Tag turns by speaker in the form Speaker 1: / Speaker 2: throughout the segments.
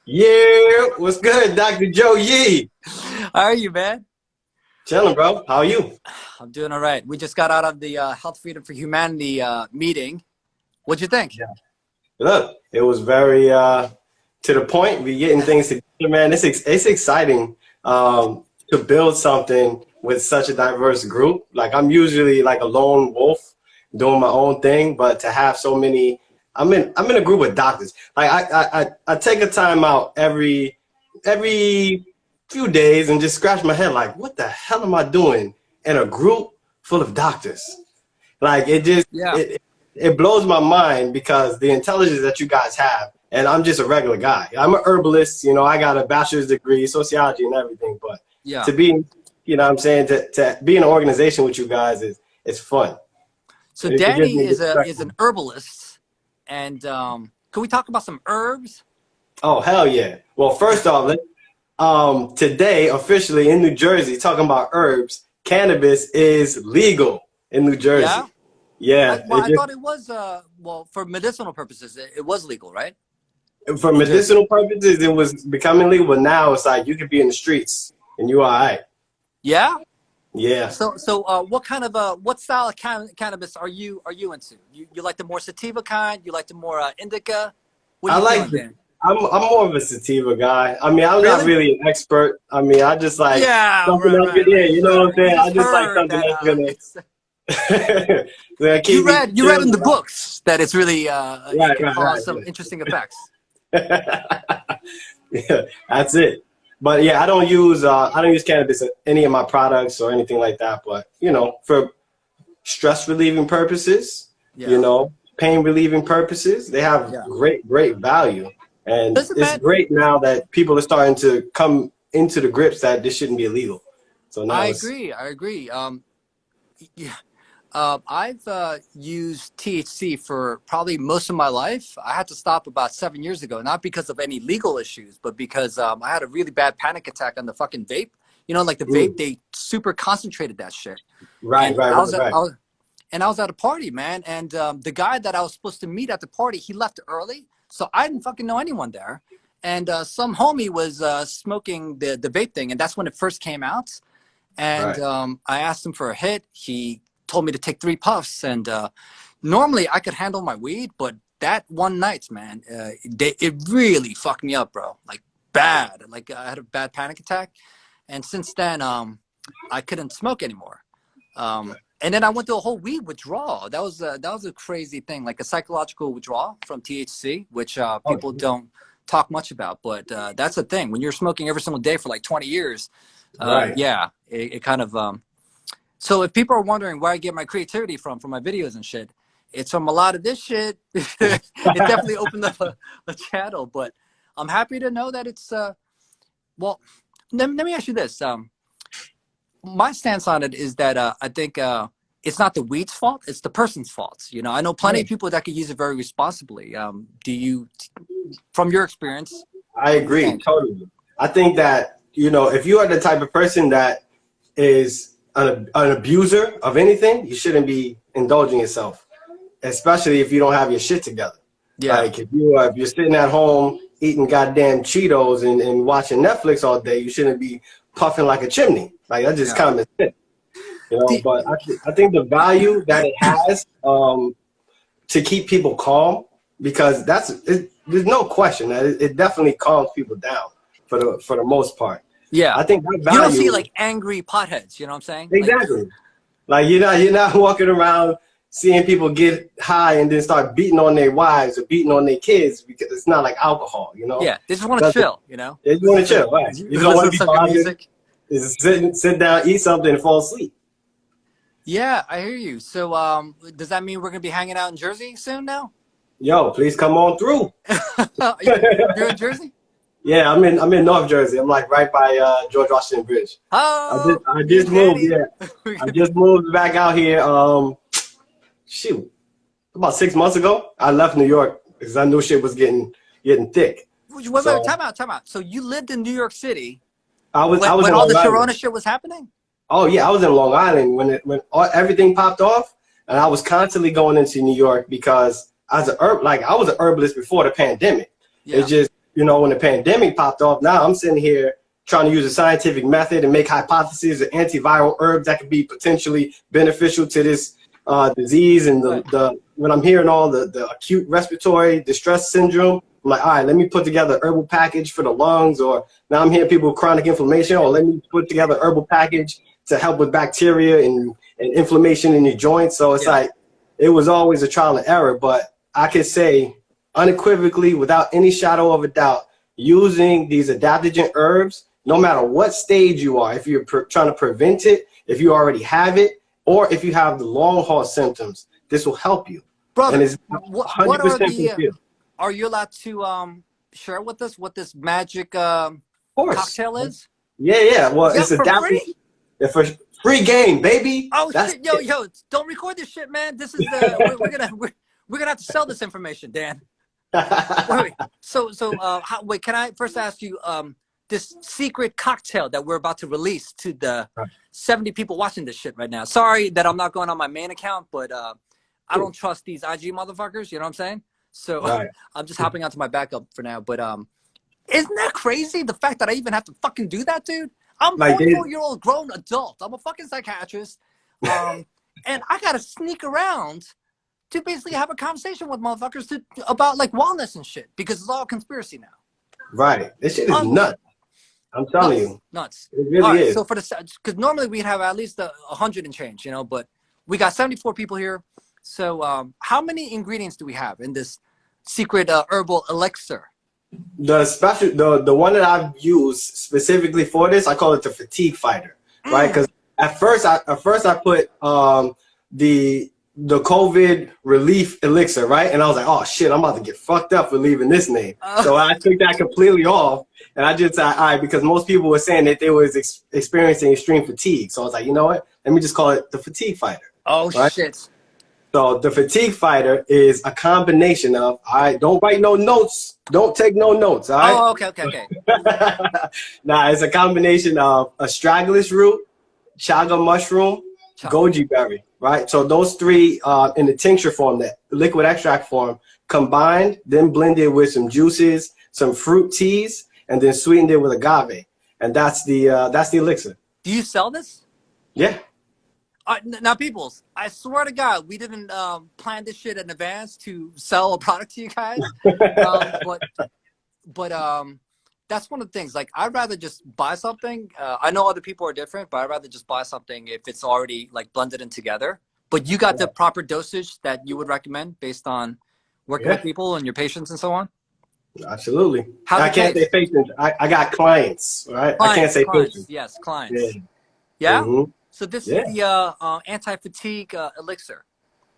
Speaker 1: Yeah, what's good, Dr. Joe Yee?
Speaker 2: How are you, man?
Speaker 1: Chilling, bro. How are you?
Speaker 2: I'm doing all right. We just got out of the Health Freedom for Humanity meeting. What'd you think?
Speaker 1: Yeah. Look, it was very to the point. We getting things together, man. It's exciting to build something with such a diverse group. Like I'm usually like a lone wolf doing my own thing, but to have so many, I'm in a group of doctors. Like I take a time out every few days and just scratch my head like, what the hell am I doing in a group full of doctors? Like
Speaker 2: Yeah.
Speaker 1: it blows my mind because the intelligence that you guys have, and I'm just a regular guy. I'm a herbalist, I got a bachelor's degree, sociology and everything, but
Speaker 2: Yeah.
Speaker 1: to be, what I'm saying, to be in an organization with you guys is fun.
Speaker 2: So
Speaker 1: It gives
Speaker 2: Danny
Speaker 1: me
Speaker 2: is
Speaker 1: perspective.
Speaker 2: an herbalist, and can we talk about some herbs?
Speaker 1: Oh, hell yeah. Well, first off, today officially in New Jersey, talking about herbs, cannabis is legal in New
Speaker 2: Yeah.
Speaker 1: Jersey. Yeah,
Speaker 2: I thought it was for medicinal purposes it was legal, right?
Speaker 1: for
Speaker 2: New Jersey.
Speaker 1: medicinal purposes, it was becoming legal, but now it's like you could be in the streets and you all right.
Speaker 2: Yeah.
Speaker 1: Yeah.
Speaker 2: So what kind of what style of cannabis are you into? You like the more sativa kind? You like the more indica? What are
Speaker 1: I
Speaker 2: you
Speaker 1: like
Speaker 2: feeling,
Speaker 1: the,
Speaker 2: Dan?
Speaker 1: I'm more of a sativa guy. I mean, I'm not
Speaker 2: Really?
Speaker 1: really an expert. I mean, I just like
Speaker 2: Yeah,
Speaker 1: something
Speaker 2: right,
Speaker 1: that's
Speaker 2: right,
Speaker 1: good. Yeah,
Speaker 2: right.
Speaker 1: you know what I'm
Speaker 2: Sure. You
Speaker 1: saying? I
Speaker 2: just
Speaker 1: just like
Speaker 2: heard
Speaker 1: something
Speaker 2: that
Speaker 1: that's gonna
Speaker 2: it's
Speaker 1: keep me
Speaker 2: you read
Speaker 1: chilling.
Speaker 2: in the books that it's really it
Speaker 1: Right,
Speaker 2: can
Speaker 1: right,
Speaker 2: cause
Speaker 1: right,
Speaker 2: some interesting effects.
Speaker 1: yeah, that's it. But yeah, I don't use cannabis in any of my products or anything like that. But for stress relieving purposes,
Speaker 2: Yeah,
Speaker 1: pain relieving purposes, they have
Speaker 2: yeah.
Speaker 1: great value. And
Speaker 2: Listen,
Speaker 1: it's
Speaker 2: man,
Speaker 1: great now that people are starting to come into the grips that this shouldn't be illegal. So
Speaker 2: I
Speaker 1: now it's
Speaker 2: agree. I agree. Yeah. I've used THC for probably most of my life. I had to stop about 7 years ago, not because of any legal issues, but because I had a really bad panic attack on the fucking vape. Like the vape,
Speaker 1: mm,
Speaker 2: they super concentrated that shit.
Speaker 1: right,
Speaker 2: And
Speaker 1: right, right, right.
Speaker 2: I was at a party, man, and the guy that I was supposed to meet at the party, he left early, so I didn't fucking know anyone there. And some homie was smoking the vape thing, and that's when it first came out. And
Speaker 1: Right.
Speaker 2: I asked him for a hit. He told me to take 3 puffs, and normally I could handle my weed, but that one night, man, it really fucked me up, bro. Like bad. Like I had a bad panic attack, and since then, I couldn't smoke anymore. And then I went to a whole weed withdrawal. That was a crazy thing, like a psychological withdrawal from THC, which
Speaker 1: Oh,
Speaker 2: people don't talk much about. But that's the thing. When you're smoking every single day for like 20 years,
Speaker 1: right.
Speaker 2: yeah, it kind of. So if people are wondering where I get my creativity from for my videos and shit, it's from a lot of this shit. It definitely opened up a channel, but I'm happy to know that it's. Well, let me ask you this. My stance on it is that I think it's not the weed's fault; it's the person's fault. I know plenty of people that could use it very responsibly. From your experience,
Speaker 1: I
Speaker 2: what do you
Speaker 1: agree
Speaker 2: think?
Speaker 1: totally. I think that, if you are the type of person that is an abuser of anything, you shouldn't be indulging yourself, especially if you don't have your shit together.
Speaker 2: Yeah,
Speaker 1: Like if you're sitting at home eating goddamn Cheetos and watching Netflix all day, you shouldn't be puffing like a chimney. Like that's just
Speaker 2: yeah.
Speaker 1: common sense.
Speaker 2: The,
Speaker 1: But I think the value that it has to keep people calm, because there's no question that it definitely calms people down for the most part.
Speaker 2: yeah.
Speaker 1: I think that
Speaker 2: You don't see
Speaker 1: value
Speaker 2: like angry potheads. You know what I'm saying? Like,
Speaker 1: exactly. Like you're not walking around seeing people get high and then start beating on their wives or beating on their kids because it's not like alcohol.
Speaker 2: yeah, they just want to
Speaker 1: Doesn't
Speaker 2: chill.
Speaker 1: they just want to chill, right? You don't
Speaker 2: Listen
Speaker 1: want
Speaker 2: to
Speaker 1: to be
Speaker 2: some good
Speaker 1: bothered.
Speaker 2: music.
Speaker 1: Just sit down, eat something, and fall asleep.
Speaker 2: Yeah, I hear you. So, does that mean we're gonna be hanging out in Jersey soon now?
Speaker 1: Yo, please come on through.
Speaker 2: You're in Jersey?
Speaker 1: Yeah, I'm in North Jersey. I'm like right by George Washington Bridge. I just
Speaker 2: Oh,
Speaker 1: I
Speaker 2: me
Speaker 1: just
Speaker 2: and
Speaker 1: moved.
Speaker 2: Danny.
Speaker 1: Yeah, I just moved back out here. Shoot, about 6 months ago. I left New York because I knew shit was getting thick.
Speaker 2: Wait, wait,
Speaker 1: So
Speaker 2: time out, time out. So you lived in New York City
Speaker 1: I was
Speaker 2: when
Speaker 1: in
Speaker 2: all the
Speaker 1: Long Island.
Speaker 2: Sharona shit was happening?
Speaker 1: Oh yeah, I was in Long Island everything popped off, and I was constantly going into New York because as a herb, like I was an herbalist before the pandemic. It's
Speaker 2: Yeah,
Speaker 1: just you know, when the pandemic popped off, now I'm sitting here trying to use a scientific method and make hypotheses of antiviral herbs that could be potentially beneficial to this disease. And when I'm hearing all the acute respiratory distress syndrome, I'm like, all right, let me put together a herbal package for the lungs. Or now I'm hearing people with chronic inflammation, or let me put together a herbal package to help with bacteria and inflammation in your joints. So it's like, it was always a trial and error, but I could say unequivocally, without any shadow of a doubt, using these adaptogen herbs, no matter what stage you are, if you're trying to prevent it, if you already have it, or if you have the long haul symptoms, this will help you.
Speaker 2: Brother,
Speaker 1: and it's
Speaker 2: what are are you allowed to share with us what this magic cocktail is?
Speaker 1: Yeah. Well,
Speaker 2: it's
Speaker 1: adaptogen. Yeah, for free game, baby.
Speaker 2: Oh shit, yo, don't record this shit, man. This is we're gonna have to sell this information, Dan. wait. So wait, can I first ask you this secret cocktail that we're about to release to the 70 people watching this shit right now? Sorry that I'm not going on my main account, but I don't trust these IG motherfuckers, you know what I'm saying? So I'm just hopping onto my backup for now. But isn't that crazy? The fact that I even have to fucking do that, dude? I'm a 44-year-old grown adult. I'm a fucking psychiatrist. And I gotta sneak around to basically have a conversation with motherfuckers about like wellness and shit, because it's all conspiracy now.
Speaker 1: Right. This shit is nuts. I'm telling you.
Speaker 2: Nuts.
Speaker 1: It really is.
Speaker 2: So for because normally we'd have at least 100 and change, you know, but we got 74 people here. So how many ingredients do we have in this secret herbal elixir?
Speaker 1: The one that I've used specifically for this, I call it the fatigue fighter, right? Because at first I put the COVID relief elixir, right? And I was like, oh shit, I'm about to get fucked up for leaving this name. So I took that completely off, and I just said, all right, because most people were saying that they was experiencing extreme fatigue. So I was like, you know what? Let me just call it the fatigue fighter.
Speaker 2: Oh shit.
Speaker 1: So the fatigue fighter is a combination of, all right, don't write no notes. Don't take no notes, all right?
Speaker 2: Oh, okay.
Speaker 1: Nah, it's a combination of astragalus root, chaga mushroom, goji berry, right? So those three in the tincture form, that liquid extract form, combined, then blended with some juices, some fruit teas, and then sweetened it with agave. And that's the elixir.
Speaker 2: Do you sell this?
Speaker 1: Yeah.
Speaker 2: Now, peoples, I swear to God, we didn't plan this shit in advance to sell a product to you guys. But that's one of the things. Like, I'd rather just buy something. I know other people are different, but I'd rather just buy something if it's already like blended in together. But you got the proper dosage that you would recommend based on working with people and your patients and so on?
Speaker 1: Absolutely. I can't say patients. I got clients, right? I can't say patients.
Speaker 2: Yes, clients. Yeah?
Speaker 1: Mm-hmm.
Speaker 2: So this is the anti-fatigue elixir.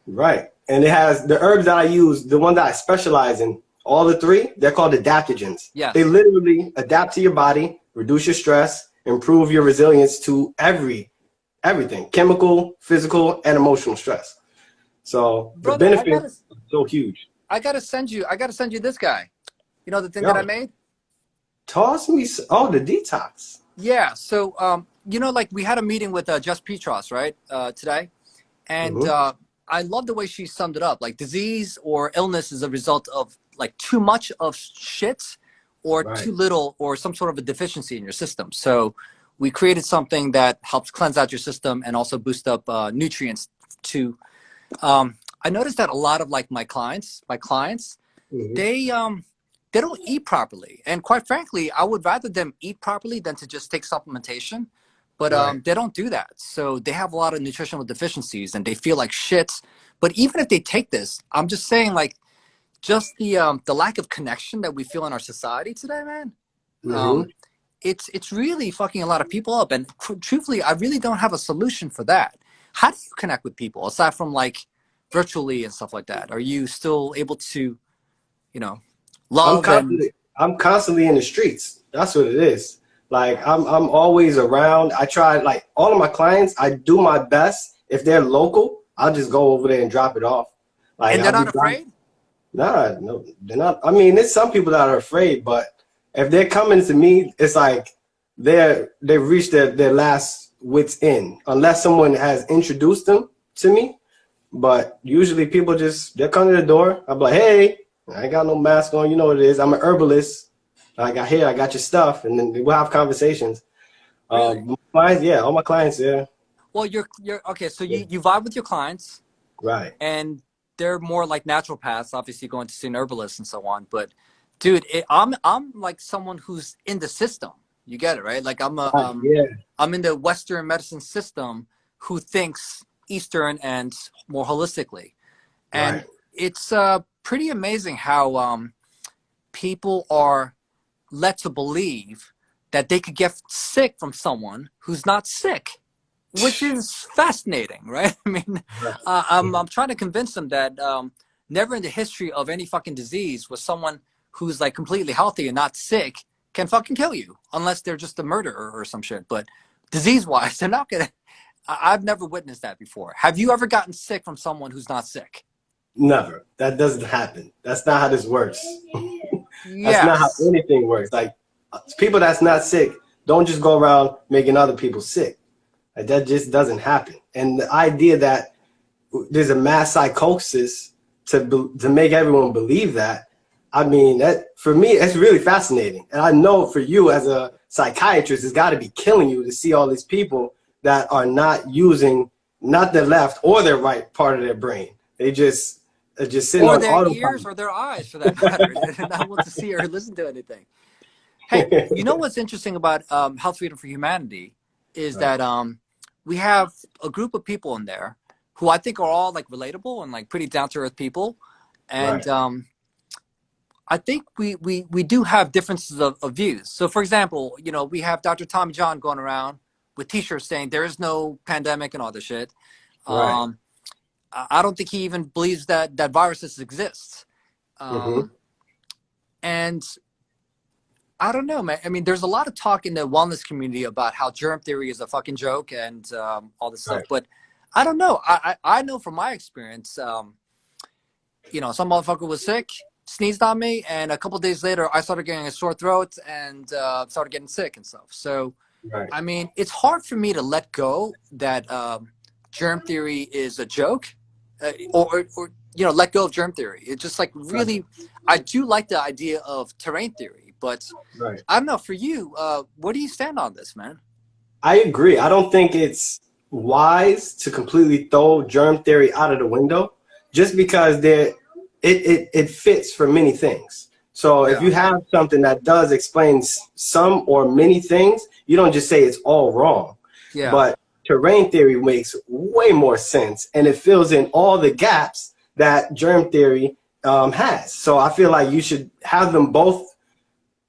Speaker 1: Right. And it has the herbs that I use, the one that I specialize in, all the three, they're called adaptogens.
Speaker 2: Yes.
Speaker 1: They literally adapt to your body, reduce your stress, improve your resilience to everything, chemical, physical, and emotional stress. So the benefits are so huge.
Speaker 2: I gotta send you this guy. You know the thing that I made?
Speaker 1: Toss me, the detox.
Speaker 2: Yeah, so you know, like we had a meeting with Jess Petros, right, today, and I love the way she summed it up. Like, disease or illness is a result of like too much of shit, or too little, or some sort of a deficiency in your system. So we created something that helps cleanse out your system and also boost up nutrients. I noticed that a lot of like my clients, they don't eat properly, and quite frankly, I would rather them eat properly than to just take supplementation. But they don't do that. So they have a lot of nutritional deficiencies and they feel like shit. But even if they take this, I'm just saying, like, just the lack of connection that we feel in our society today, man. It's really fucking a lot of people up. And truthfully, I really don't have a solution for that. How do you connect with people aside from like virtually and stuff like that? Are you still able to, you know, love?
Speaker 1: I'm constantly in the streets. That's what it is. Like, I'm always around. I try, like, all of my clients, I do my best. If they're local, I'll just go over there and drop it off. Like,
Speaker 2: and they're not afraid?
Speaker 1: Nah, no, they're not. I mean, there's some people that are afraid, but if they're coming to me, it's like they've reached their last wit's end, unless someone has introduced them to me. But usually people they'll come to the door. I'm like, hey, I ain't got no mask on. You know what it is. I'm an herbalist. I got here, I got your stuff, and then we'll have conversations.
Speaker 2: Really?
Speaker 1: My clients, yeah, all my clients, yeah.
Speaker 2: Well, you're okay. So
Speaker 1: Yeah.
Speaker 2: you vibe with your clients,
Speaker 1: Right.
Speaker 2: and they're more like naturopaths, obviously going to see an herbalist and so on. But dude, I'm like someone who's in the system. You get it, right? Like
Speaker 1: Yeah.
Speaker 2: I'm in the Western medicine system who thinks Eastern and more holistically. And
Speaker 1: Right.
Speaker 2: it's pretty amazing how people are led to believe that they could get sick from someone who's not sick, which is fascinating, right? I mean, I'm trying to convince them that never in the history of any fucking disease was someone who's like completely healthy and not sick can fucking kill you unless they're just a murderer or some shit. But disease-wise, they're not gonna. I've never witnessed that before. Have you ever gotten sick from someone who's not sick?
Speaker 1: Never. That doesn't happen. That's not how this works. That's not how
Speaker 2: Yes.
Speaker 1: anything works. Like people that's not sick don't just go around making other people sick. Like that just doesn't happen. And the idea that there's a mass psychosis to make everyone believe that, I mean, that for me, it's really fascinating. And I know for you as a psychiatrist, it's got to be killing you to see all these people that are not using not their left or their right part of their brain. They just are just sitting
Speaker 2: Or
Speaker 1: on
Speaker 2: their ears
Speaker 1: autopilot.
Speaker 2: or their eyes, for that matter. They're not able to see or listen to anything. Hey, you know what's interesting about Health Freedom for Humanity is
Speaker 1: Right.
Speaker 2: that we have a group of people in there who I think are all like relatable and like pretty down to earth people, and
Speaker 1: Right.
Speaker 2: I think we do have differences of views. So, for example, you know, we have Dr. Tommy John going around with T-shirts saying there is no pandemic and all this shit.
Speaker 1: Right.
Speaker 2: Um, I don't think he even believes that viruses exist.
Speaker 1: Mm-hmm.
Speaker 2: And I don't know, man. I mean, there's a lot of talk in the wellness community about how germ theory is a fucking joke and all this stuff.
Speaker 1: Right.
Speaker 2: But I don't know. I know from my experience, you know, some motherfucker was sick, sneezed on me, and a couple of days later, I started getting a sore throat and started getting sick and stuff. So,
Speaker 1: Right.
Speaker 2: I mean, it's hard for me to let go that germ theory is a joke, or you know, let go of germ theory. It's just like really, I do like the idea of terrain theory, but
Speaker 1: Right.
Speaker 2: I don't know. For you, where do you stand on this, man?
Speaker 1: I agree. I don't think it's wise to completely throw germ theory out of the window just because it fits for many things. So if
Speaker 2: Yeah,
Speaker 1: you have something that does explain some or many things, you don't just say it's all wrong.
Speaker 2: yeah,
Speaker 1: But terrain theory makes way more sense, and it fills in all the gaps that germ theory has. So I feel like you should have them both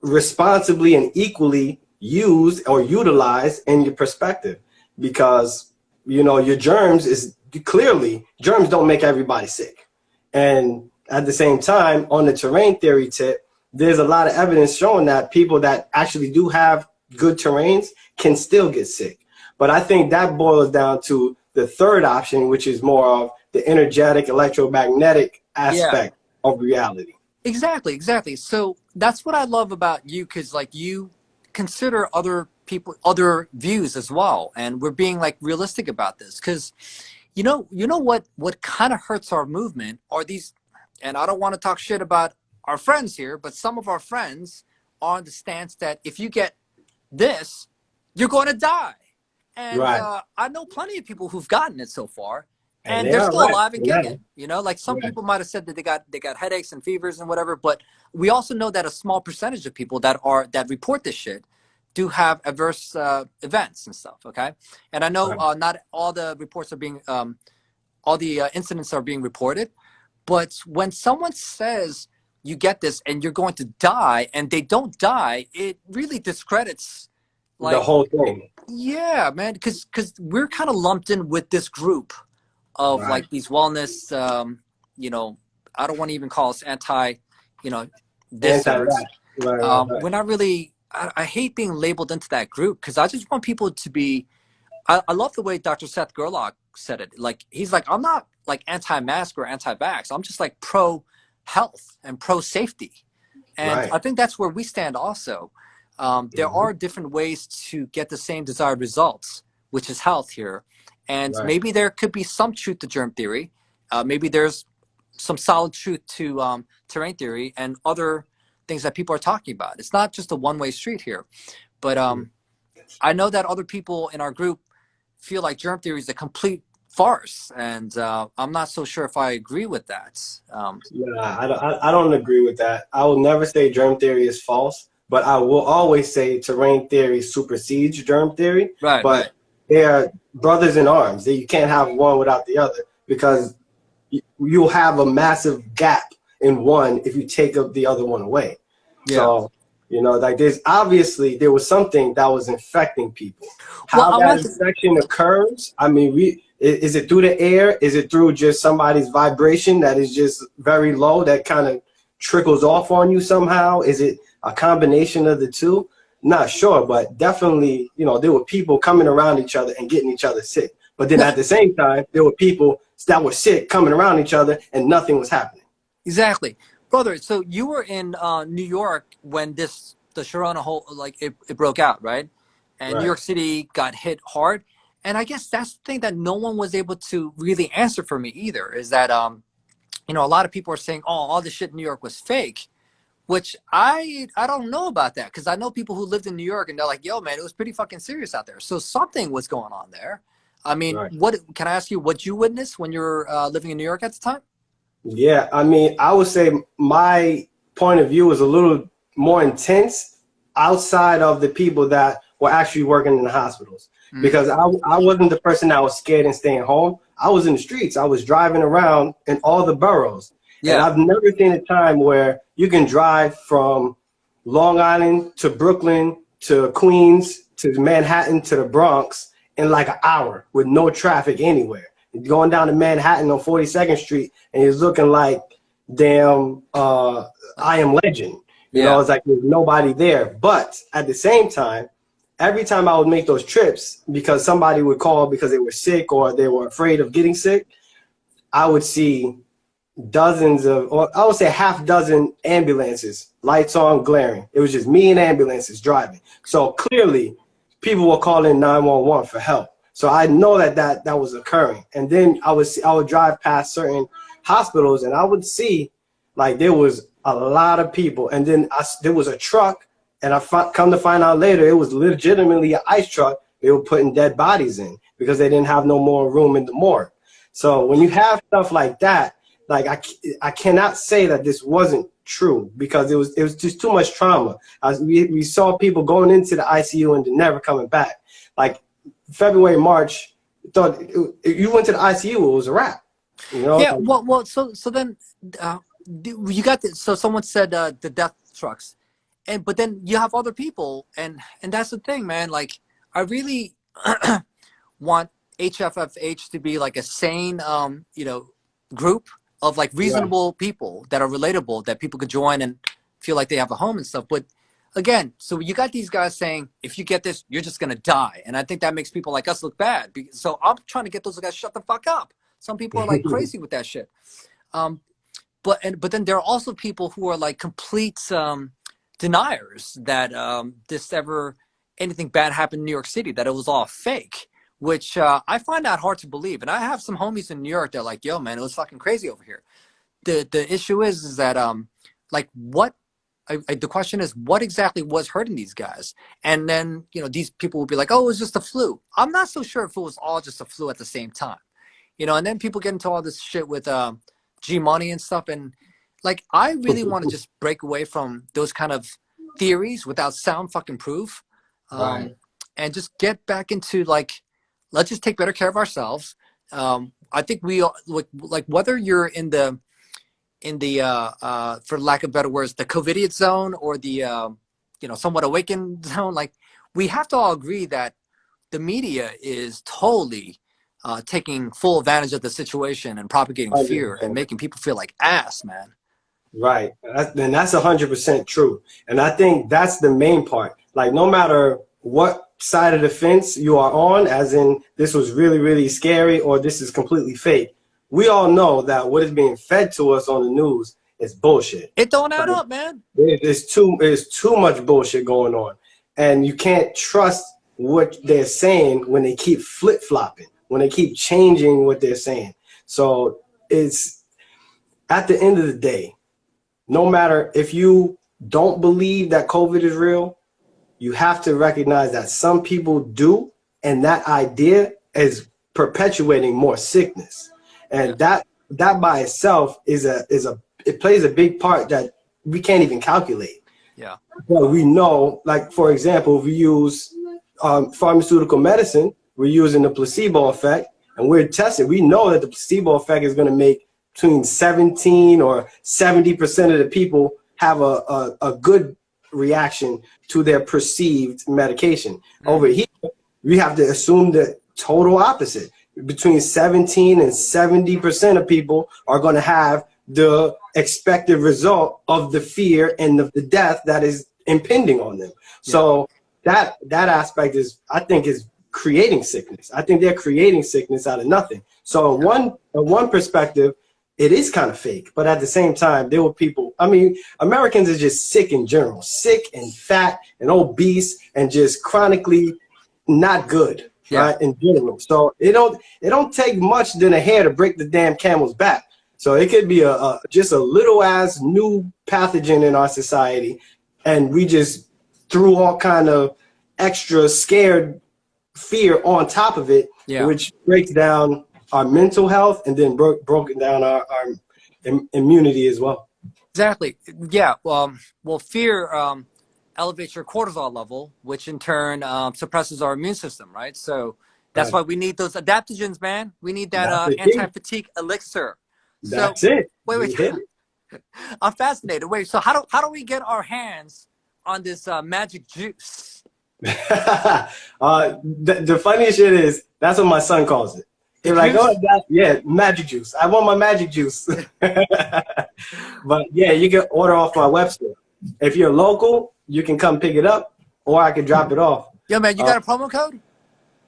Speaker 1: responsibly and equally used or utilized in your perspective, because you know your germs is clearly germs don't make everybody sick. And at the same time, on the terrain theory tip, there's a lot of evidence showing that people that actually do have good terrains can still get sick. But I think that boils down to the third option, which is more of the energetic electromagnetic
Speaker 2: yeah.
Speaker 1: aspect of reality.
Speaker 2: Exactly, exactly. So that's what I love about you, because like you consider other people, other views as well, and we're being like realistic about this. Because you know what kind of hurts our movement are these, and I don't want to talk shit about our friends here, but some of our friends are on the stance that if you get this, you're going to die. And
Speaker 1: Right.
Speaker 2: I know plenty of people who've gotten it so far,
Speaker 1: And
Speaker 2: and
Speaker 1: they
Speaker 2: they're
Speaker 1: are
Speaker 2: still
Speaker 1: right.
Speaker 2: alive and
Speaker 1: Yeah.
Speaker 2: kicking. You know, like some
Speaker 1: Right.
Speaker 2: people might have said that they got headaches and fevers and whatever, but we also know that a small percentage of people that report this shit do have adverse events and stuff. Okay, and I know
Speaker 1: Right.
Speaker 2: not all the reports are being all the incidents are being reported, but when someone says you get this and you're going to die and they don't die, it really discredits
Speaker 1: The
Speaker 2: like,
Speaker 1: whole thing.
Speaker 2: yeah, man, because we're kind of lumped in with this group of
Speaker 1: Right.
Speaker 2: like these wellness, you know, I don't want to even call us anti, you know, this or
Speaker 1: Anti-vax. Right.
Speaker 2: we're not really. I hate being labeled into that group because I just want people to be. I love the way Dr. Seth Gerlach said it. Like he's like, I'm not like anti-mask or anti-vax. I'm just like pro-health and pro-safety, and
Speaker 1: Right.
Speaker 2: I think that's where we stand also. There
Speaker 1: Mhm.
Speaker 2: are different ways to get the same desired results, which is health here. And
Speaker 1: Right.
Speaker 2: maybe there could be some truth to germ theory. Maybe there's some solid truth to terrain theory and other things that people are talking about. It's not just a one-way street here. But I know that other people in our group feel like germ theory is a complete farce, and I'm not so sure if I agree with that.
Speaker 1: I don't agree with that. I will never say germ theory is false, but I will always say terrain theory supersedes germ theory.
Speaker 2: Right.
Speaker 1: But they are brothers in arms. You can't have one without the other, because you'll have a massive gap in one if you take the other one away. Yeah. So, you know, like there was something that was infecting people. How that infection occurs, I mean, is it through the air? Is it through just somebody's vibration that is just very low that kind of trickles off on you somehow? Is it a combination of the two? Not sure, but definitely, you know, there were people coming around each other and getting each other sick. But then at the same time, there were people that were sick coming around each other and nothing was happening.
Speaker 2: Exactly. Brother, so you were in New York when the Sharona whole, like it broke out, right? And right. New York City got hit hard. And I guess that's the thing that no one was able to really answer for me either, is that, you know, a lot of people are saying, oh, all this shit in New York was fake, which I don't know about that, because I know people who lived in New York and they're like, yo, man, it was pretty fucking serious out there. So something was going on there. I mean, right. What can I ask you what you witnessed when you were living in New York at the time?
Speaker 1: Yeah, I mean, I would say my point of view was a little more intense outside of the people that were actually working in the hospitals. Because I wasn't the person that was scared and staying home. I was in the streets. I was driving around in all the boroughs. Yeah. And I've never seen a time where you can drive from Long Island to Brooklyn to Queens to Manhattan to the Bronx in like an hour with no traffic anywhere. Going down to Manhattan on 42nd Street and it's looking like damn I Am Legend. You know, it's like there's nobody there. But at the same time, every time I would make those trips, because somebody would call because they were sick or they were afraid of getting sick, I would see dozens of, or I would say half dozen ambulances, lights on, glaring. It was just me and ambulances driving. So clearly people were calling 911 for help. So I know that was occurring. And then I would drive past certain hospitals and I would see like there was a lot of people. And then there was a truck. And come to find out later, it was legitimately an ice truck they were putting dead bodies in because they didn't have no more room in the morgue. So when you have stuff like that, like I cannot say that this wasn't true, because it was just too much trauma. We saw people going into the ICU and never coming back. Like February, March, thought you went to the ICU, it was a wrap. You know?
Speaker 2: Yeah. Well. So then you got this. So someone said the death trucks. But then you have other people, and that's the thing, man. Like, I really want HFFH to be like a sane, you know, group of like reasonable people that are relatable, that people could join and feel like they have a home and stuff. But again, so you got these guys saying, if you get this, you're just gonna die, and I think that makes people like us look bad. So I'm trying to get those guys shut the fuck up. Some people are like crazy with that shit. But then there are also people who are like complete deniers that anything bad happened in New York City, that it was all fake, which I find that hard to believe. And I have some homies in New York that are like, yo, man, it was fucking crazy over here. The issue is that like what the question is, what exactly was hurting these guys? And then, you know, these people will be like, oh, it was just the flu. I'm not so sure if it was all just a flu at the same time, you know. And then people get into all this shit with G Money and stuff, and like, I really want to just break away from those kind of theories without sound fucking proof, and just get back into like, let's just take better care of ourselves. I think we like whether you're in the for lack of better words, the COVIDiot zone or the you know, somewhat awakened zone. Like, we have to all agree that the media is totally taking full advantage of the situation and propagating fear and making people feel like ass, man.
Speaker 1: Right. And that's 100% true. And I think that's the main part. Like, no matter what side of the fence you are on, as in this was really, really scary or this is completely fake, we all know that what is being fed to us on the news is bullshit.
Speaker 2: It don't add up, man.
Speaker 1: There's too much bullshit going on. And you can't trust what they're saying when they keep flip-flopping, when they keep changing what they're saying. So it's, at the end of the day, no matter if you don't believe that COVID is real, you have to recognize that some people do, and that idea is perpetuating more sickness. And that by itself it plays a big part that we can't even calculate.
Speaker 2: Yeah.
Speaker 1: But we know, like, for example, if we use pharmaceutical medicine, we're using the placebo effect, and we're testing. We know that the placebo effect is going to make between 17 or 70% of the people have a good reaction to their perceived medication. Mm-hmm. Over here, we have to assume the total opposite. Between 17 and 70% of people are going to have the expected result of the fear and the death that is impending on them. Yeah. So that aspect is, I think, is creating sickness. I think they're creating sickness out of nothing. So in one perspective, it is kind of fake, but at the same time, there were people, I mean, Americans are just sick in general, sick and fat and obese and just chronically not good, right, in general. So it don't take much than a hair to break the damn camel's back. So it could be just a little ass new pathogen in our society, and we just threw all kind of extra scared fear on top of it, which breaks down our mental health and then broken down our immunity as well.
Speaker 2: Exactly. Yeah. Well, fear elevates your cortisol level, which in turn suppresses our immune system, right? So that's why we need those adaptogens, man. We need that anti-fatigue elixir.
Speaker 1: That's it.
Speaker 2: Wait. I'm fascinated. Wait, so how do we get our hands on this magic juice?
Speaker 1: The funniest shit is that's what my son calls it. He's like, oh, magic juice. I want my magic juice. But yeah, you can order off my website. If you're local, you can come pick it up, or I can drop it off.
Speaker 2: Yo, man, you got a promo code?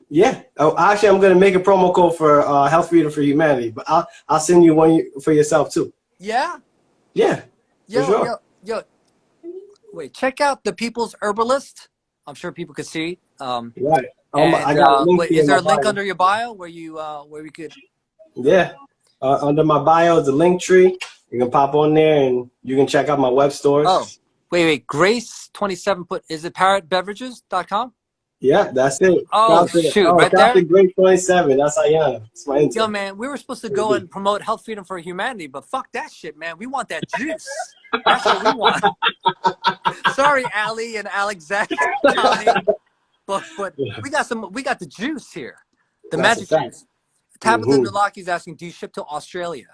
Speaker 1: Yeah. Oh, actually, I'm gonna make a promo code for Health Freedom for Humanity, but I'll send you one for yourself too.
Speaker 2: Yeah.
Speaker 1: Yeah. Yo.
Speaker 2: Wait, check out the People's Herbalist. I'm sure people could see.
Speaker 1: Right.
Speaker 2: I got is there a link under your bio where we could?
Speaker 1: Yeah, under my bio is a link tree. You can pop on there and you can check out my web stores.
Speaker 2: Oh, wait, Grace27 is it parrotbeverages.com?
Speaker 1: Yeah, that's it.
Speaker 2: Oh, shoot, right there?
Speaker 1: Grace27, that's Ayana. It's my intern.
Speaker 2: Yo, man, we were supposed to go and promote Health Freedom for Humanity, but fuck that shit, man. We want that juice. That's what we want. Sorry, Ali and Alexander. But we got the juice here. The magic juice. Tabitha Nulaki is asking, do you ship to Australia?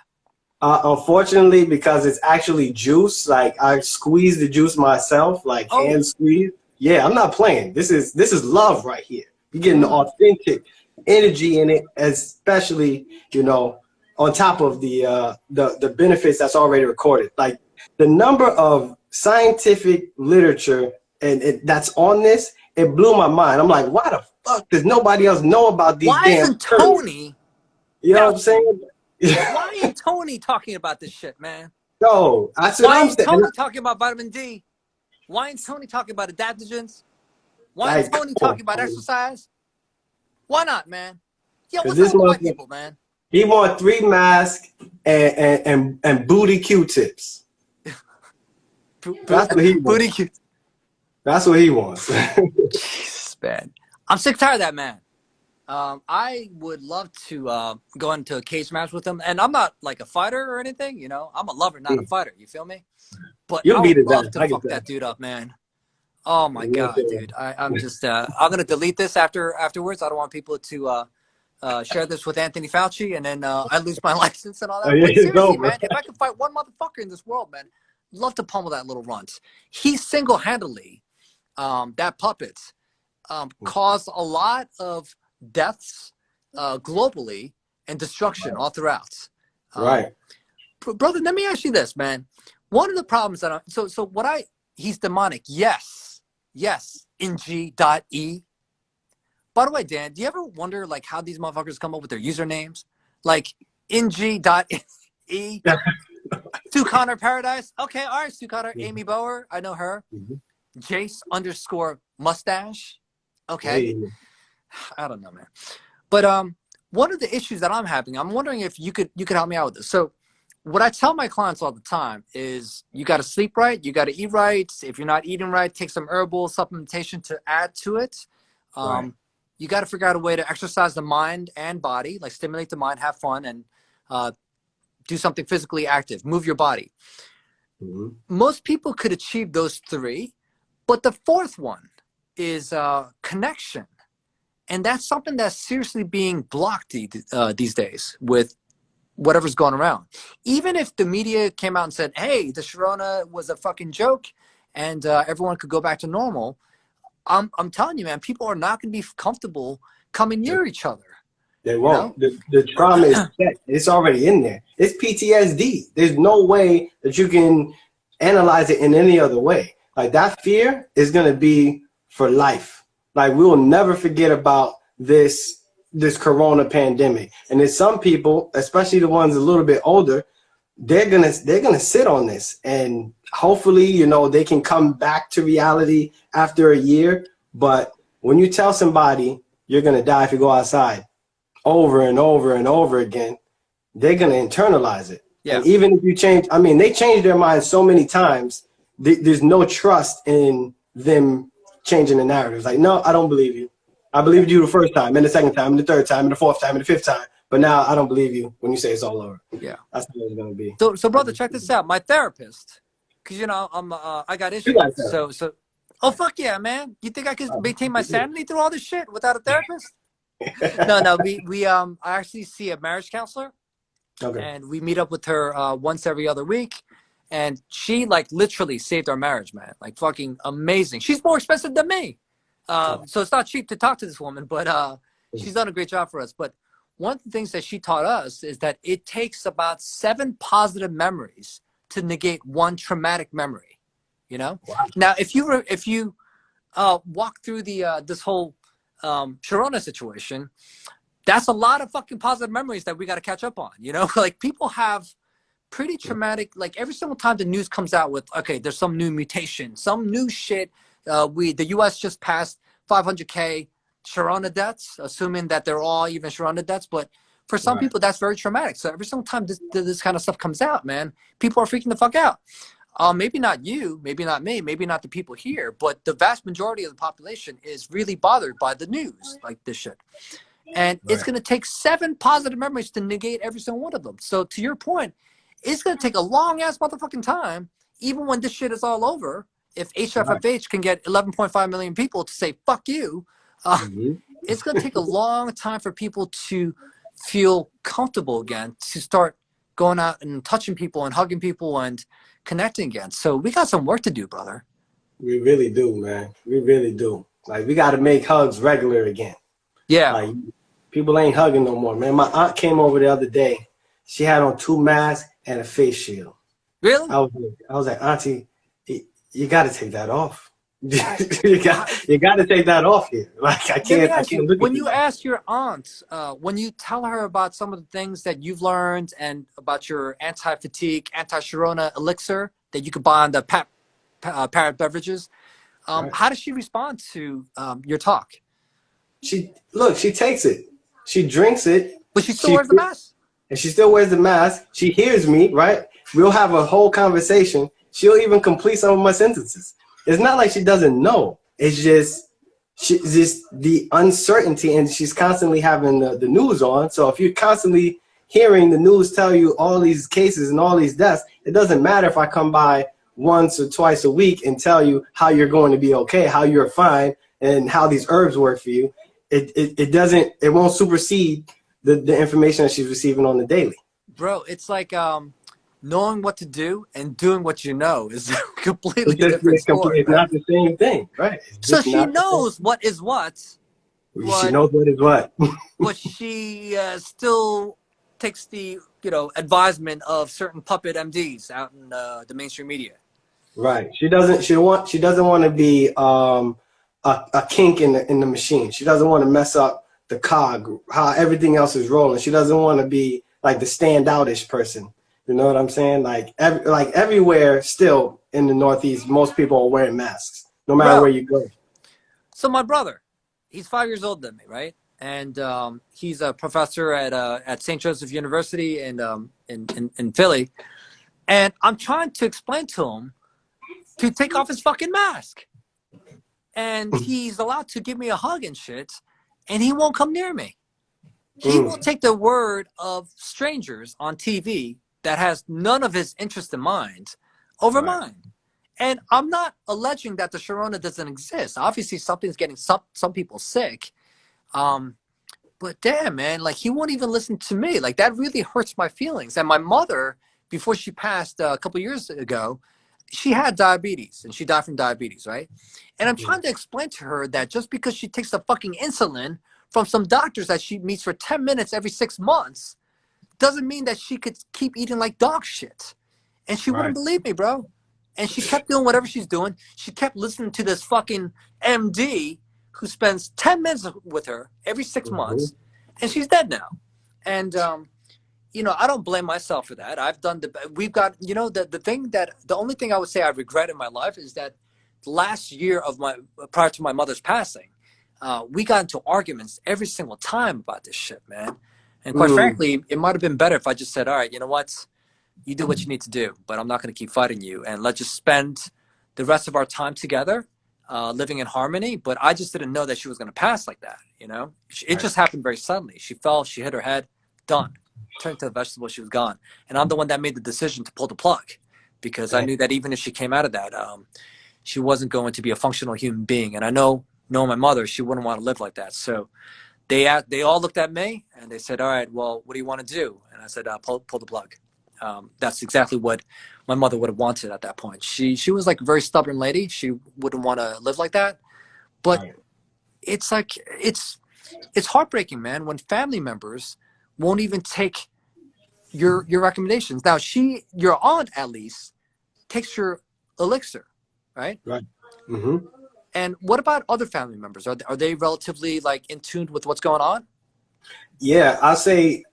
Speaker 1: Unfortunately, because it's actually juice, like I squeeze the juice myself, like hand squeeze. Yeah, I'm not playing. This is love right here. You're getting the authentic energy in it, especially, on top of the benefits that's already recorded. Like the number of scientific literature and that's on this, it blew my mind. I'm like, why the fuck does nobody else know about these?
Speaker 2: Why isn't Tony?
Speaker 1: You know what I'm saying?
Speaker 2: Why ain't Tony talking about this shit, man?
Speaker 1: No, that's what I'm saying.
Speaker 2: Why ain't Tony talking about vitamin D? Why ain't Tony talking about adaptogens? Why ain't Tony talking about exercise? Why not, man? Yo, what's up with white people, man?
Speaker 1: He want 3 masks and booty Q-tips. That's what he wants.
Speaker 2: Booty Q-tips.
Speaker 1: That's what he wants.
Speaker 2: Jesus, man. I'm sick tired of that, man. I would love to go into a cage match with him, and I'm not like a fighter or anything, I'm a lover, not a fighter. You feel me? But I would love to fuck that dude up, man. Oh my god, dude! I'm just I'm gonna delete this afterwards. I don't want people to share this with Anthony Fauci, and then I lose my license and all that. But seriously, man, if I could fight one motherfucker in this world, man, love to pummel that little runt. He single-handedly, that puppet, caused a lot of deaths globally and destruction all throughout.
Speaker 1: Right.
Speaker 2: Brother, let me ask you this, man. One of the problems that he's demonic. Yes, NG.E. By the way, Dan, do you ever wonder like how these motherfuckers come up with their usernames? Like NG.E. Sue Connor Paradise. Okay, all right, Sue Connor. Amy Bower, I know her. Jace_mustache. Okay. Hey. I don't know, man. But one of the issues that I'm having, I'm wondering if you could help me out with this. So what I tell my clients all the time is you got to sleep right, you got to eat right. If you're not eating right, take some herbal supplementation to add to it.
Speaker 1: Right.
Speaker 2: You got to figure out a way to exercise the mind and body, like stimulate the mind, have fun, and do something physically active, move your body.
Speaker 1: Mm-hmm.
Speaker 2: Most people could achieve those three, but the fourth one is connection. And that's something that's seriously being blocked these days with whatever's going around. Even if the media came out and said, hey, the Sharona was a fucking joke and everyone could go back to normal, I'm telling you, man, people are not going to be comfortable coming near each other.
Speaker 1: They won't. You know? The trauma is set. It's already in there. It's PTSD. There's no way that you can analyze it in any other way. Like, that fear is going to be for life. Like, we will never forget about this corona pandemic. And there's some people, especially the ones a little bit older, they're gonna sit on this, and hopefully, you know, they can come back to reality after a year. But when you tell somebody you're gonna die if you go outside over and over and over again, they're gonna internalize it. Yeah. And even if you change, I mean, they change their minds so many times, there's no trust in them changing the narrative. Like, no, I don't believe you. I believed you the first time, and the second time, and the third time, and the fourth time, and the fifth time. But now I don't believe you when you say it's all over.
Speaker 2: Yeah,
Speaker 1: that's how it's gonna be.
Speaker 2: So brother, check this out. My therapist, because you know I got issues. So oh fuck yeah, man! You think I could maintain my sanity through all this shit without a therapist? No. I actually see a marriage counselor. Okay. And we meet up with her once every other week, and she like literally saved our marriage, man. Like fucking amazing. She's more expensive than me. So it's not cheap to talk to this woman, but she's done a great job for us. But one of the things that she taught us is that it takes about 7 positive memories to negate 1 traumatic memory. You know. Wow. Now, if you walk through the this whole Sharona situation, that's a lot of fucking positive memories that we got to catch up on. You know, like people have pretty traumatic. Like every single time the news comes out with, okay, there's some new mutation, some new shit. The U.S. just passed 500K Sharona deaths, assuming that they're all even Sharona deaths. But for some people, that's very traumatic. So every single time this kind of stuff comes out, man, people are freaking the fuck out. Maybe not you, maybe not me, maybe not the people here, but the vast majority of the population is really bothered by the news, like this shit. And it's going to take 7 positive memories to negate every single one of them. So to your point, it's going to take a long-ass motherfucking time, even when this shit is all over. If HFFH can get 11.5 million people to say, fuck you, it's going to take a long time for people to feel comfortable again, to start going out and touching people and hugging people and connecting again. So we got some work to do, brother.
Speaker 1: We really do, man. We really do. Like, we got to make hugs regular again.
Speaker 2: Yeah.
Speaker 1: Like, people ain't hugging no more, man. My aunt came over the other day. She had on 2 masks and a face shield.
Speaker 2: Really?
Speaker 1: I was like, Auntie, you got to take that off. you got to take that off here. Like, I can't look
Speaker 2: when
Speaker 1: at
Speaker 2: you ask your aunt, when you tell her about some of the things that you've learned and about your anti-fatigue, anti-Sharona elixir that you could buy on the Parrot Beverages, how does she respond to your talk?
Speaker 1: She takes it. She drinks it.
Speaker 2: But she still wears the mask.
Speaker 1: And she still wears the mask. She hears me, right? We'll have a whole conversation. She'll even complete some of my sentences. It's not like she doesn't know. It's just the uncertainty, and she's constantly having the news on. So if you're constantly hearing the news tell you all these cases and all these deaths, it doesn't matter if I come by once or twice a week and tell you how you're going to be okay, how you're fine, and how these herbs work for you. It won't supersede the information that she's receiving on the daily.
Speaker 2: Bro, it's like knowing what to do and doing what you know is a completely different story.
Speaker 1: It's not the same thing, right?
Speaker 2: So she knows what is what.
Speaker 1: She knows what is what.
Speaker 2: But she still takes the advisement of certain puppet MDs out in the mainstream media. Right.
Speaker 1: She doesn't want to be a kink in the machine. She doesn't want to mess up the cog, how everything else is rolling. She doesn't want to be like the standoutish person. You know what I'm saying? Like everywhere still in the Northeast, most people are wearing masks, no matter where you go.
Speaker 2: So my brother, he's 5 years older than me, right? and he's a professor at St. Joseph University in Philly. And I'm trying to explain to him to take off his fucking mask. And he's allowed to give me a hug and shit, and he won't come near me. He will take the word of strangers on TV that has none of his interest in mind over mine. And I'm not alleging that the Sharona doesn't exist. Obviously, something's getting some people sick. But damn, man, like he won't even listen to me. Like that really hurts my feelings. And my mother, before she passed a couple years ago, she had diabetes and she died from diabetes, right? And I'm trying to explain to her that just because she takes the fucking insulin from some doctors that she meets for 10 minutes every 6 months doesn't mean that she could keep eating like dog shit. And she wouldn't believe me, bro. And she kept doing whatever she's doing. She kept listening to this fucking MD who spends 10 minutes with her every 6 months, and she's dead now. And you know, I don't blame myself for that. I've done we've got, you know, the only thing I would say I regret in my life is that last year prior to my mother's passing, we got into arguments every single time about this shit, man. And quite frankly, it might have been better if I just said, all right, you know what? You do what you need to do, but I'm not going to keep fighting you. And let's just spend the rest of our time together, living in harmony. But I just didn't know that she was going to pass like that, you know? It just happened very suddenly. She fell, she hit her head, done. Turned to a vegetable, she was gone. And I'm the one that made the decision to pull the plug because I knew that even if she came out of that, she wasn't going to be a functional human being. And I knowing my mother, she wouldn't want to live like that. So they all looked at me and they said, all right, well, what do you want to do? And I said, pull the plug. That's exactly what my mother would have wanted at that point. She was like a very stubborn lady. She wouldn't want to live like that. But it's like, it's heartbreaking, man, when family members won't even take your recommendations. Now your aunt at least takes your elixir, right?
Speaker 1: Right.
Speaker 2: And what about other family members? Are they relatively like in tune with what's going on?
Speaker 1: Yeah, I say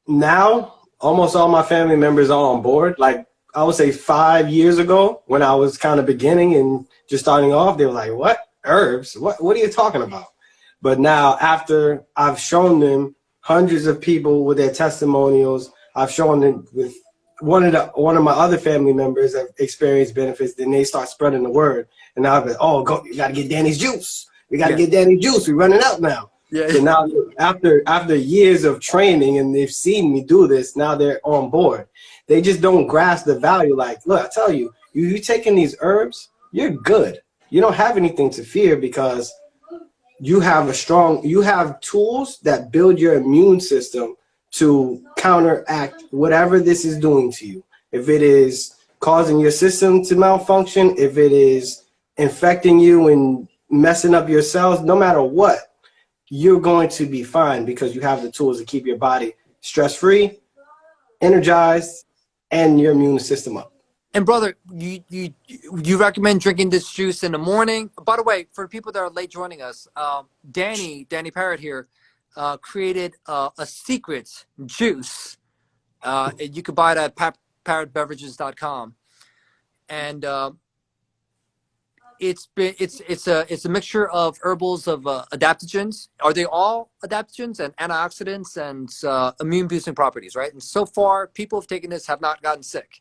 Speaker 1: now almost all my family members are on board. Like I would say 5 years ago when I was kind of beginning and just starting off, they were like, what? Herbs? What are you talking about? But now after I've shown them hundreds of people with their testimonials, I've shown them with one of my other family members that experienced benefits, then they start spreading the word. And now I've been, you got to get Danny's juice. We got to get Danny's juice. We're running out now. Yeah. So now after years of training and they've seen me do this, now they're on board. They just don't grasp the value. Like, look, I tell you, you taking these herbs, you're good. You don't have anything to fear because you have tools that build your immune system to counteract whatever this is doing to you. If it is causing your system to malfunction, if it is infecting you and messing up your cells, no matter what, you're going to be fine because you have the tools to keep your body stress-free, energized, and your immune system up.
Speaker 2: And brother, you recommend drinking this juice in the morning? By the way, for people that are late joining us, Danny Parrott here created a secret juice. You could buy it at parrotbeverages.com, and it's a mixture of herbals of adaptogens. Are they all adaptogens and antioxidants and immune boosting properties, right? And so far, people who've taken this have not gotten sick.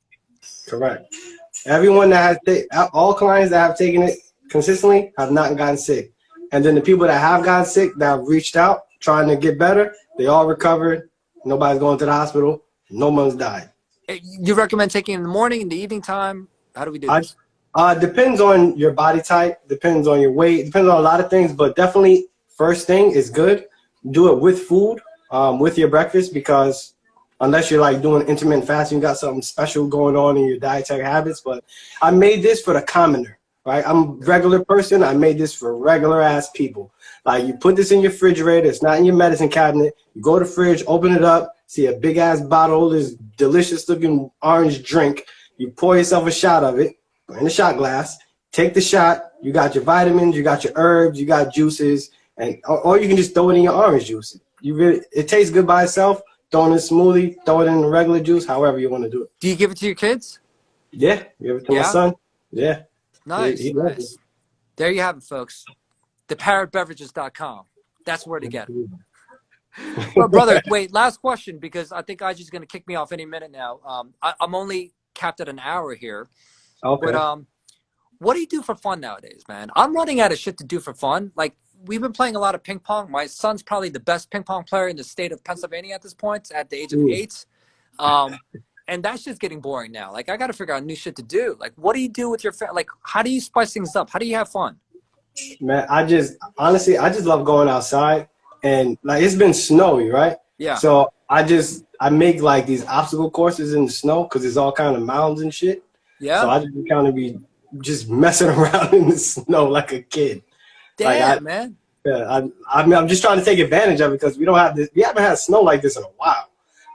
Speaker 1: Correct. Everyone that has all clients that have taken it consistently have not gotten sick. And then the people that have gotten sick that have reached out trying to get better, they all recovered. Nobody's going to the hospital. No one's died.
Speaker 2: You recommend taking it in the morning, in the evening time? How do we do this?
Speaker 1: Depends on your body type, depends on your weight, depends on a lot of things, but definitely first thing is good. Do it with food, with your breakfast, because unless you're like doing intermittent fasting, you got something special going on in your dietary habits. But I made this for the commoner, right? I'm a regular person. I made this for regular ass people. Like you put this in your refrigerator. It's not in your medicine cabinet. You go to the fridge, open it up, see a big ass bottle of this delicious looking orange drink. You pour yourself a shot of it in a shot glass. Take the shot. You got your vitamins, you got your herbs, you got juices, or you can just throw it in your orange juice. It tastes good by itself. Throw it in a smoothie, throw it in regular juice, however you want to do it.
Speaker 2: Do you give it to your kids?
Speaker 1: Yeah, give it to my son. Yeah.
Speaker 2: Nice. Nice. There you have it, folks. theparrotbeverages.com. That's where to get it. Well, brother, wait, last question, because I think IG's going to kick me off any minute now. I'm only capped at an hour here, but
Speaker 1: Okay.
Speaker 2: what do you do for fun nowadays, man? I'm running out of shit to do for fun. Like, we've been playing a lot of ping pong. My son's probably the best ping pong player in the state of Pennsylvania at this point, at the age of
Speaker 1: Mm.
Speaker 2: 8. And that's just getting boring now. Like, I got to figure out new shit to do. Like, what do you do with your like? How do you spice things up? How do you have fun?
Speaker 1: Man, I just love going outside, and like it's been snowy, right?
Speaker 2: Yeah,
Speaker 1: So I make like these obstacle courses in the snow because it's all kind of mounds and shit. So
Speaker 2: yeah.
Speaker 1: I just kind of be just messing around in the snow like a kid. Like
Speaker 2: Damn, man.
Speaker 1: yeah, I'm just trying to take advantage of it because we don't have this. We haven't had snow like this in a while.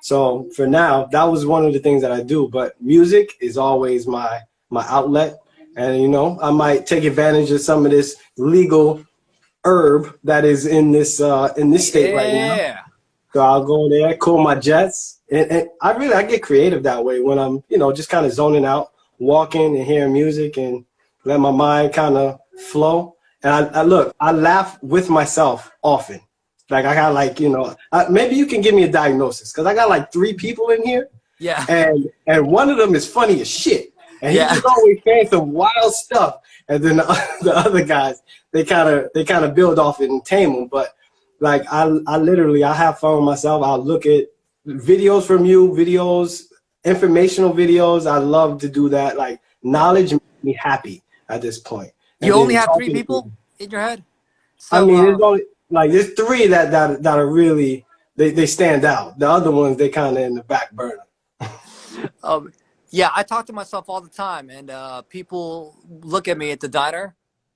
Speaker 1: So for now, that was one of the things that I do. But music is always my outlet, and you know, I might take advantage of some of this legal herb that is in this state right now.
Speaker 2: Yeah.
Speaker 1: So I'll go there, cool my jets, and I get creative that way when I'm just kind of zoning out, walking and hearing music and let my mind kind of flow. And I laugh with myself often. Like I got like maybe you can give me a diagnosis because I got like 3 people in here,
Speaker 2: Yeah.
Speaker 1: and one of them is funny as shit, and he's
Speaker 2: Yeah.
Speaker 1: just always saying some wild stuff. And then the other guys, they kind of build off it and tame them. But like I literally I have fun with myself. I'll look at videos from you, informational videos. I love to do that. Like knowledge makes me happy at this point.
Speaker 2: You
Speaker 1: And
Speaker 2: only
Speaker 1: then
Speaker 2: have 3
Speaker 1: talking to
Speaker 2: people in your head?
Speaker 1: I
Speaker 2: So,
Speaker 1: mean, there's 3 that are really they stand out. The other ones they kind of in the back burner.
Speaker 2: yeah, I talk to myself all the time, and people look at me at the diner,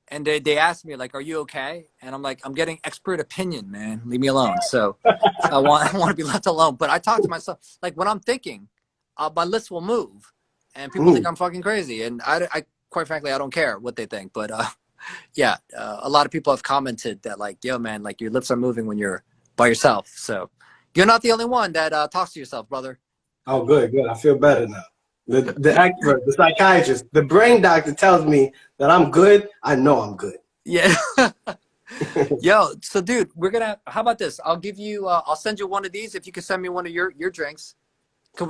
Speaker 2: and they ask me like, "Are you okay?" And I'm like, "I'm getting expert opinion, man. Leave me alone." So I want I want to be left alone. But I talk to myself like when I'm thinking, my lips will move, and people think
Speaker 1: Mm.
Speaker 2: I'm fucking crazy, and I quite frankly I don't care what they think. But yeah, a lot of people have commented that like, "Yo, man, like your lips are moving when you're by yourself." So you're not the only one that talks to yourself, brother.
Speaker 1: Oh, good, good. I feel better now. The expert, the psychiatrist, the brain doctor tells me that I'm good. I know I'm good.
Speaker 2: Yeah. Yo, so dude, how about this? I'll give you I'll send you one of these if you can send me one of your drinks.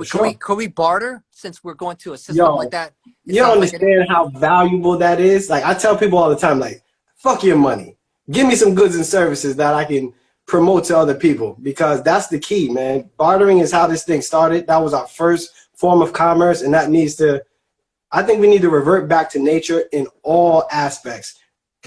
Speaker 1: Sure.
Speaker 2: Can we barter since we're going to a system
Speaker 1: Yo,
Speaker 2: like that? It
Speaker 1: you don't
Speaker 2: sounds like it.
Speaker 1: understand how valuable that is. Like I tell people all the time, like, fuck your money. Give me some goods and services that I can promote to other people because that's the key, man. Bartering is how this thing started. That was our first form of commerce, and I think we need to revert back to nature in all aspects.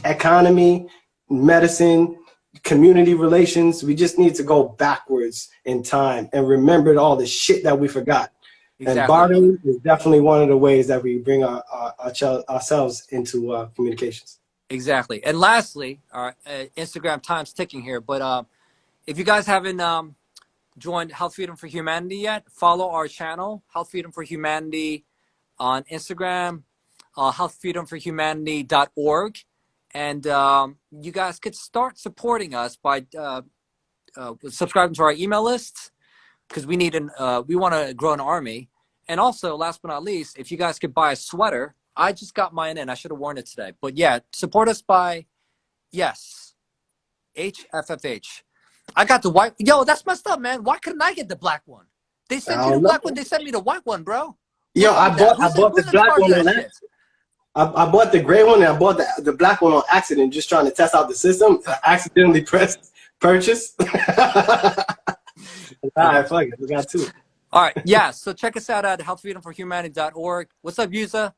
Speaker 1: Economy, medicine, community relations. We just need to go backwards in time and remember all the shit that we forgot. And
Speaker 2: Exactly.
Speaker 1: bartering is definitely one of the ways that we bring ourselves into communications.
Speaker 2: Exactly. And lastly, our Instagram time's ticking here, but if you guys haven't joined Health Freedom for Humanity yet, follow our channel, Health Freedom for Humanity on Instagram, healthfreedomforhumanity.org. And you guys could start supporting us by subscribing to our email list because we want to grow an army. And also, last but not least, if you guys could buy a sweater, I just got mine in. I should have worn it today. But yeah, support us by, yes, HFFH. I got the white. Yo, that's messed up, man. Why couldn't I get the black one? They sent
Speaker 1: I
Speaker 2: you the
Speaker 1: don't know.
Speaker 2: black one. They sent me the white one, bro.
Speaker 1: Yo,
Speaker 2: What's up
Speaker 1: I
Speaker 2: with that?
Speaker 1: bought the
Speaker 2: Who's in
Speaker 1: black
Speaker 2: charge
Speaker 1: one
Speaker 2: of
Speaker 1: on
Speaker 2: that
Speaker 1: that.
Speaker 2: shit?
Speaker 1: I bought the gray one and I bought the black one on accident, just trying to test out the system. I accidentally pressed purchase. All right, fuck it. We got 2.
Speaker 2: All right, yeah. So check us out at healthfreedomforhumanity.org. What's up, Yusra?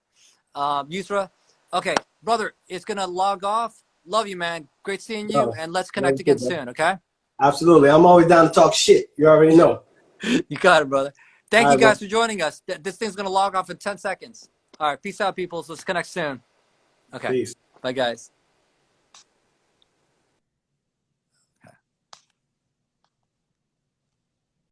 Speaker 2: Okay, brother, it's gonna log off. Love you, man. Great seeing you, and let's connect again soon. Okay?
Speaker 1: Absolutely. I'm always down to talk shit. You already know.
Speaker 2: You got it, brother. Thank
Speaker 1: All
Speaker 2: you
Speaker 1: right,
Speaker 2: guys for joining us. This thing's gonna log off in 10 seconds. All right, peace out, people. So let's connect soon. Okay,
Speaker 1: Peace.
Speaker 2: bye, guys.